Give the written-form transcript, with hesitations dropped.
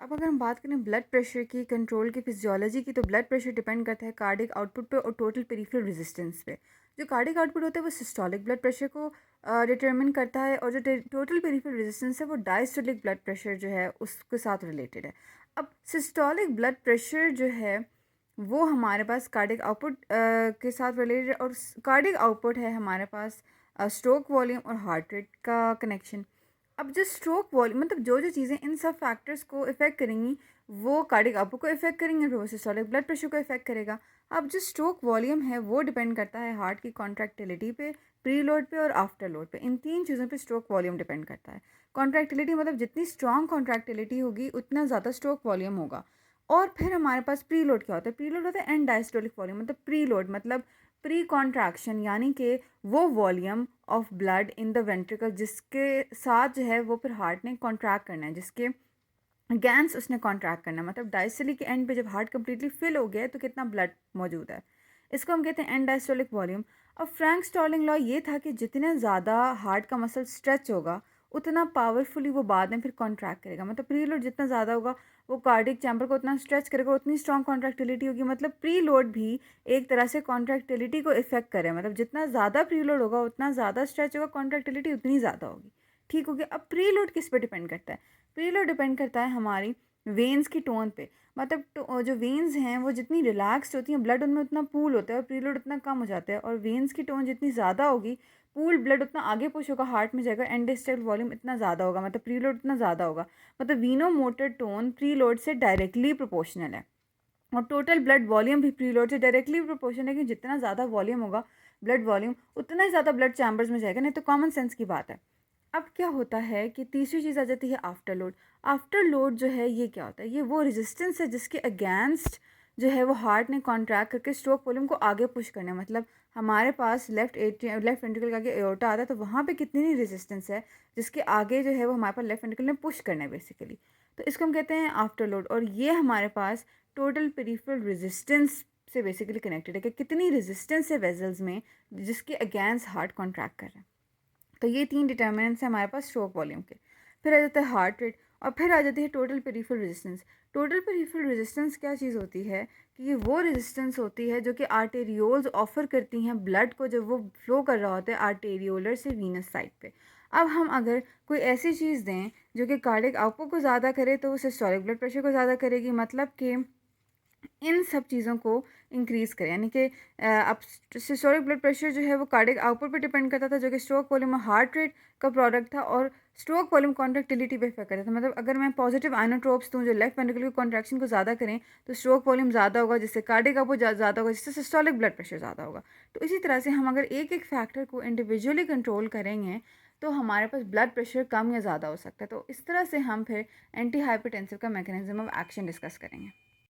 अब अगर हम बात करें ब्लड प्रेशर की कंट्रोल की फिजियोलॉजी की, तो ब्लड प्रेशर डिपेंड करता है कार्डिक आउटपुट पे और टोटल पेरिफेरल रेजिस्टेंस पे। जो कार्डिक आउटपुट होता है वो सिस्टोलिक ब्लड प्रेशर को डिटरमिन करता है, और जो टोटल पेरिफेरल रेजिस्टेंस है वो डायस्टोलिक ब्लड प्रेशर जो है उसके साथ रिलेटेड है। अब सिस्टोलिक ब्लड प्रेशर जो है वो हमारे पास कार्डिक आउटपुट के साथ रिलेटेड है, और कार्डिक आउटपुट है हमारे पास स्ट्रोक वॉल्यूम और हार्ट रेट का कनेक्शन। अब जो स्ट्रोक वॉल्यूम मतलब जो जो चीज़ें इन सब फैक्टर्स को इफ़ेक्ट करेंगी वो कार्डिक आउटपुट को इफ़ेक्ट करेंगे, फिर वो सिस्टोलिक ब्लड प्रेशर को इफ़ेक्ट करेगा। अब जो स्ट्रोक वॉल्यूम है वो डिपेंड करता है हार्ट की कॉन्ट्रैक्टिलिटी पे, प्री लोड पे और आफ्टर लोड पे। इन तीन चीज़ों पे स्ट्रोक वॉल्यूम डिपेंड करता है। कॉन्ट्रैक्टिलिटी मतलब जितनी स्ट्रॉन्ग कॉन्ट्रैक्टिलिटी होगी उतना ज़्यादा स्ट्रोक वॉल्यूम होगा। और फिर हमारे पास प्री लोड क्या होता है? प्री लोड होता है एंड डायस्टोलिक वॉल्यूम। मतलब प्री लोड मतलब प्री कॉन्ट्रैक्शन, यानी कि वो volume of blood in the ventricle जिसके साथ जो है वो फिर हार्ट ने कॉन्ट्रैक्ट करना है, जिसके गैंस उसने कॉन्ट्रैक्ट करना है। मतलब डायस्टोलिक के एंड पे जब हार्ट कंप्लीटली फिल हो गया है तो कितना ब्लड मौजूद है, इसको हम कहते हैं एंड डायस्टोलिक वॉल्यूम। अब फ्रैंक स्टॉलिंग लॉ ये था कि जितना ज़्यादा हार्ट का मसल स्ट्रेच होगा उतना पावरफुली वो बाद में फिर कॉन्ट्रैक्ट करेगा। मतलब प्री लोड जितना ज़्यादा होगा वो कार्डिक चैम्बर को उतना स्ट्रेच करेगा, उतनी स्ट्रॉन्ग कॉन्ट्रैक्टिलिटी होगी। मतलब प्री लोड भी एक तरह से कॉन्ट्रैक्टिलिटी को इफेक्ट करे। मतलब जितना ज़्यादा प्री लोड होगा उतना ज़्यादा स्ट्रेच होगा, कॉन्ट्रैक्टिलिटी उतनी ज़्यादा होगी। ठीक हो गया। अब प्री लोड किस पे डिपेंड करता है? प्री लोड डिपेंड करता है हमारी वेन्स की टोन पे। मतलब जो वेन्स हैं वो जितनी रिलैक्स्ड होती हैं ब्लड उनमें उतना पूल होता है और प्रीलोड उतना कम हो जाता है। और वेन्स की टोन जितनी ज़्यादा होगी पूल ब्लड उतना आगे पुश होगा, हार्ट में जाएगा, एंड डिस्टल वॉल्यूम इतना ज़्यादा होगा, मतलब प्रीलोड उतना ज़्यादा होगा। मतलब वीनो मोटर टोन प्रीलोड से डायरेक्टली प्रोपोर्शनल है। और टोटल ब्लड वॉल्यूम भी प्रीलोड से डायरेक्टली प्रोपोर्शनल है कि जितना ज़्यादा वॉल्यूम होगा ब्लड वॉल्यूम उतना ही ज़्यादा ब्लड चैम्बर्स में जाएगा। नहीं तो कॉमन सेंस की बात है। अब क्या होता है कि तीसरी चीज़ आ जाती है आफ्टर लोड। आफ्टर लोड जो है ये क्या होता है? ये वो रेजिस्टेंस है जिसके अगेंस्ट जो है वो हार्ट ने कॉन्ट्रैक्ट करके स्ट्रोक वॉल्यूम को आगे पुश करना है। मतलब हमारे पास लेफ्ट वेंट्रिकल का आगे एओर्टा आता है तो वहाँ पे कितनी ही रेजिस्टेंस है जिसके आगे जो है वो हमारे पास लेफ्ट वेंट्रिकल ने पुश करना है बेसिकली। तो इसको हम कहते हैं आफ्टर लोड। और ये हमारे पास टोटल पेरिफेरल रेजिस्टेंस से बेसिकली कनेक्टेड है कि कितनी रेजिस्टेंस है वेजल्स में जिसके अगेंस्ट हार्ट कॉन्ट्रैक्ट कर रहे हैं। तो ये तीन डिटर्मिनेंट्स हैं हमारे पास स्ट्रोक वॉल्यूम के। फिर आ जाता है हार्ट रेट, और फिर आ जाती है total peripheral resistance. Total peripheral resistance क्या चीज़ होती है कि ये वो रेजिस्टेंस होती है जो कि आर्टेरियोल्स ऑफर करती हैं ब्लड को जब वो फ्लो कर रहा होता है आर्टेरियोलर से वीनस साइड पे। अब हम अगर कोई ऐसी चीज़ दें जो कि कार्डिक आउटपुट को ज़्यादा करे तो वो सिस्टोलिक ब्लड प्रेशर को ज़्यादा करेगी। मतलब कि इन सब चीज़ों को इंक्रीज़ करें, यानी कि अब सिस्टोलिक ब्लड प्रेशर जो है वो कार्डिक आउटपुट पे डिपेंड करता था जो कि स्ट्रोक वॉल्यूम और हार्ट रेट का प्रोडक्ट था, और स्ट्रोक वॉल्यूम कॉन्ट्रैक्टिलिटी पे इफेक्ट करता था। मतलब अगर मैं पॉजिटिव आइनोट्रोप्स दूँ जो लेफ्ट वेंट्रिकल की कॉन्ट्रैक्शन को ज़्यादा करें तो स्ट्रोक वॉल्यूम ज़्यादा होगा, जिससे कार्डिक आउटपुट ज़्यादा होगा, जिससे सिस्टोलिक ब्लड प्रेशर ज़्यादा होगा। तो इसी तरह से हम अगर एक एक फैक्टर को इंडिविजुअली कंट्रोल करेंगे तो हमारे पास ब्लड प्रेशर कम या ज़्यादा हो सकता है। तो इस तरह से हम फिर एंटी हाइपरटेंसिव का मैकेनिज्म ऑफ एक्शन डिस्कस करेंगे।